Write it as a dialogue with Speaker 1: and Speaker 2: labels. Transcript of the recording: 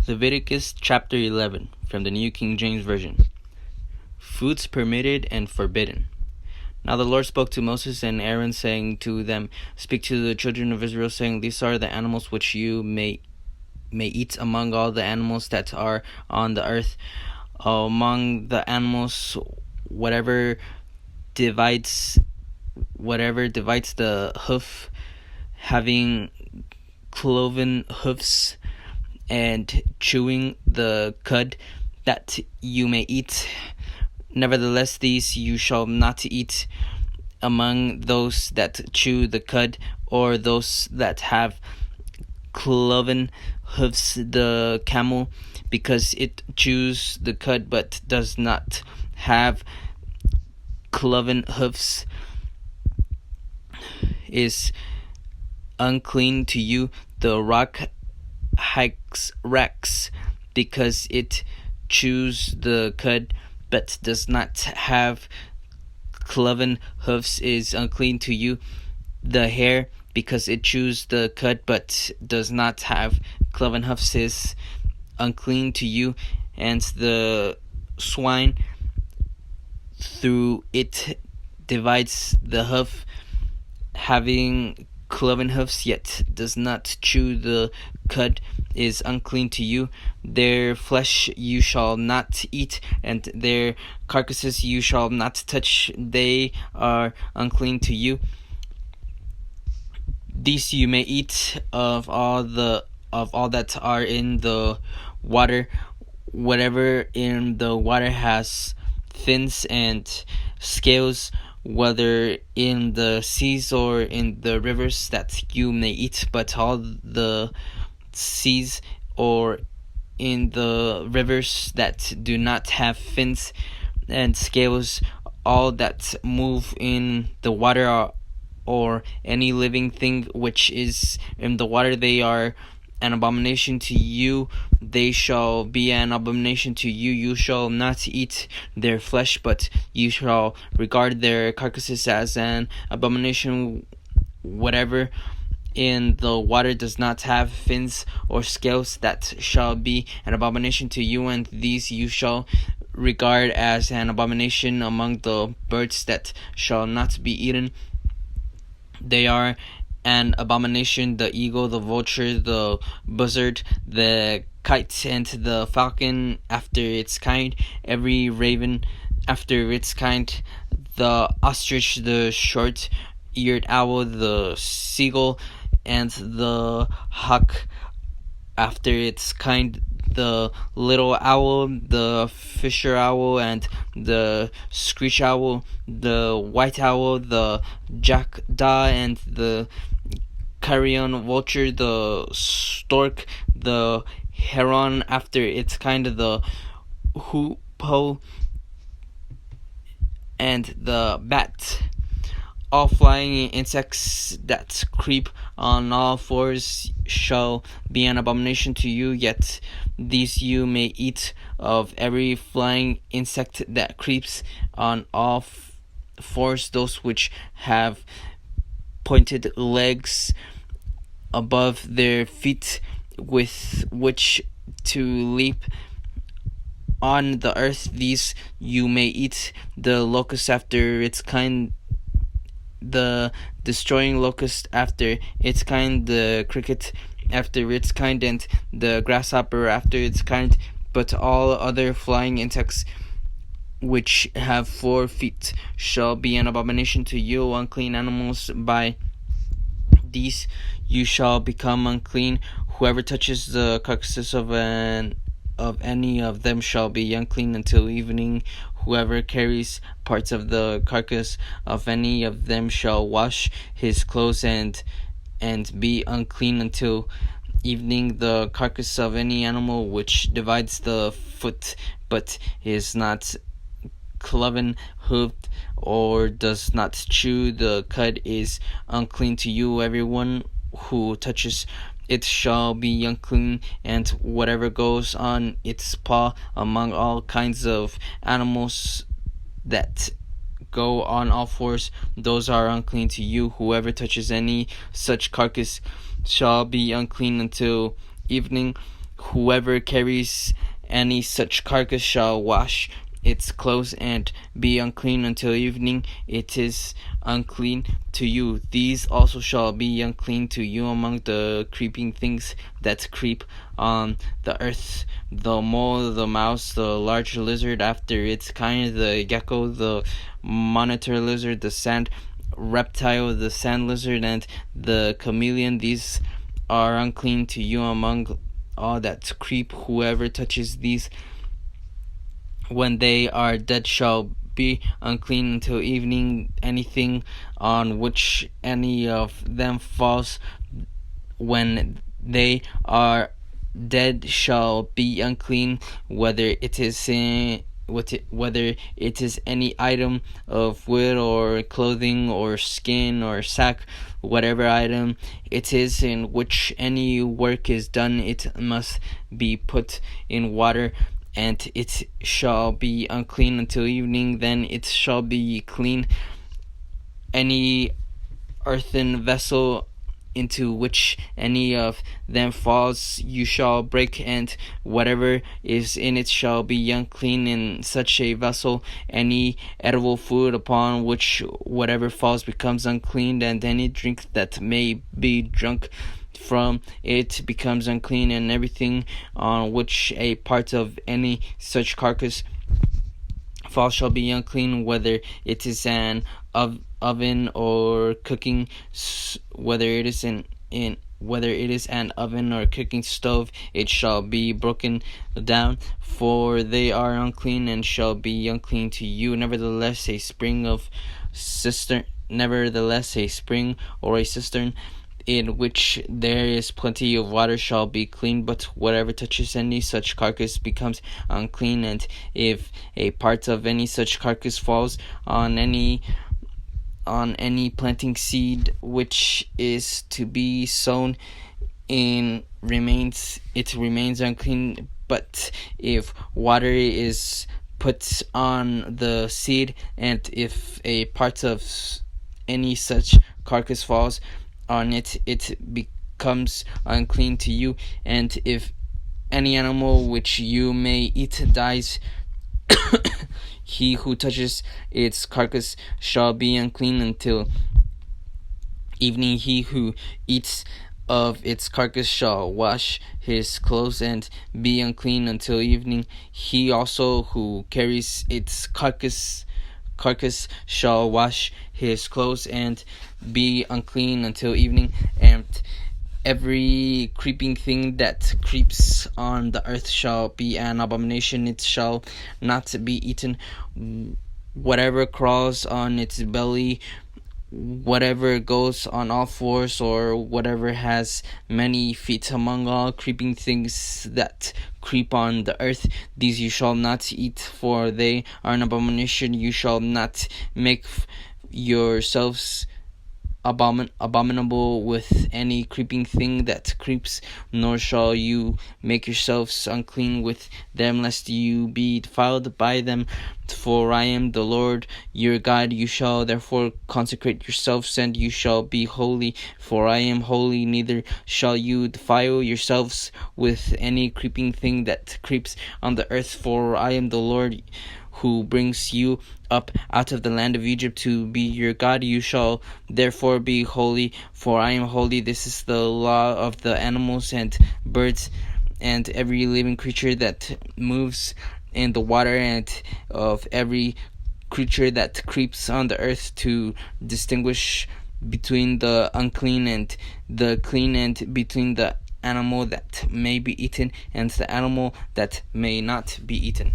Speaker 1: Leviticus chapter 11 from the New King James Version. Foods permitted and forbidden. Now the Lord spoke to Moses and Aaron, saying to them, Speak to the children of Israel, saying, These are the animals which you may eat among all the animals that are on the earth. Among the animals, whatever divides the hoof, having cloven hoofs, and chewing the cud, that you may eat. Nevertheless, these you shall not eat among those that chew the cud, or those that have cloven hoofs, the camel, because it chews the cud but does not have cloven hoofs, is unclean to you. The rock rex, because it chews the cud but does not have cloven hoofs, is unclean to you. The hare, because it chews the cud but does not have cloven hoofs, is unclean to you. And the swine, through it divides the hoof, having cloven hoofs, yet does not chew the cud, is unclean to you. Their flesh you shall not eat, and their carcasses you shall not touch. They are unclean to you. These you may eat of all that are in the water. Whatever in the water has fins and scales, whether in the seas or in the rivers, that you may eat. But all the seas or in the rivers that do not have fins and scales, all that move in the water, or any living thing which is in the water, they are an abomination to you. They shall be an abomination to you. You shall not eat their flesh, but you shall regard their carcasses as an abomination. Whatever in the water does not have fins or scales, that shall be an abomination to you, and these you shall regard as an abomination among the birds that shall not be eaten. They are an abomination: the eagle, the vulture, the buzzard, the kite, and the falcon after its kind, every raven after its kind, the ostrich, the short-eared owl, the seagull, and the hawk after its kind, the little owl, the fisher owl, and the screech owl, the white owl, the jackdaw, and the carrion vulture, the stork, the heron after its kind, the hoopoe, and the bat. All flying insects that creep on all fours shall be an abomination to you, yet these you may eat of every flying insect that creeps on all fours, those which have pointed legs above their feet, with which to leap on the earth. These you may eat. The locust after its kind, the destroying locust after its kind, the cricket after its kind, and the grasshopper after its kind. But all other flying insects which have 4 feet shall be an abomination to you, unclean animals. By these you shall become unclean. Whoever touches the carcasses of any of them shall be unclean until evening. Whoever carries parts of the carcass of any of them shall wash his clothes and be unclean until evening. The carcass of any animal which divides the foot but is not cloven hoofed, or does not chew the cud, is unclean to you. Everyone who touches it shall be unclean, and whatever goes on its paw among all kinds of animals that go on all fours, those are unclean to you. Whoever touches any such carcass shall be unclean until evening. whoever carries any such carcass shall wash its clothes and be unclean until evening. It is unclean to you. These also shall be unclean to you among the creeping things that creep on the earth: the mole, the mouse, the large lizard after its kind, the gecko, the monitor lizard, the sand reptile, the sand lizard, and the chameleon. These are unclean to you among all that creep. Whoever touches these when they are dead shall be unclean until evening. Anything on which any of them falls when they are dead shall be unclean, whether it is any item of wood or clothing or skin or sack, whatever item it is in which any work is done, it must be put in water, and it shall be unclean until evening. Then it shall be clean. Any earthen vessel into which any of them falls you shall break, and whatever is in it shall be unclean in such a vessel. Any edible food upon which whatever falls becomes unclean, and any drink that may be drunk from it becomes unclean, and everything on which a part of any such carcass falls shall be unclean, whether it is an oven or cooking, whether it is an oven or cooking stove, it shall be broken down, for they are unclean and shall be unclean to you. Nevertheless a spring or a cistern in which there is plenty of water shall be clean, but whatever touches any such carcass becomes unclean. And if a part of any such carcass falls on any planting seed which is to be sown in, it remains unclean. But if water is put on the seed, and if a part of any such carcass falls on it, it becomes unclean to you. And if any animal which you may eat dies, he who touches its carcass shall be unclean until evening. He who eats of its carcass shall wash his clothes and be unclean until evening. He also who carries its carcass shall wash his clothes and be unclean until evening. And every creeping thing that creeps on the earth shall be an abomination. It shall not be eaten. Whatever crawls on its belly, whatever goes on all fours, or whatever has many feet among all creeping things that creep on the earth, these you shall not eat, for they are an abomination. You shall not make yourselves abominable with any creeping thing that creeps, nor shall you make yourselves unclean with them, lest you be defiled by them. For I am the Lord your God. You shall therefore consecrate yourselves, and you shall be holy, for I am holy. Neither shall you defile yourselves with any creeping thing that creeps on the earth, for I am the Lord who brings you up out of the land of Egypt to be your God. You shall therefore be holy, for I am holy. This is the law of the animals and birds and every living creature that moves in the water, and of every creature that creeps on the earth, to distinguish between the unclean and the clean, and between the animal that may be eaten and the animal that may not be eaten.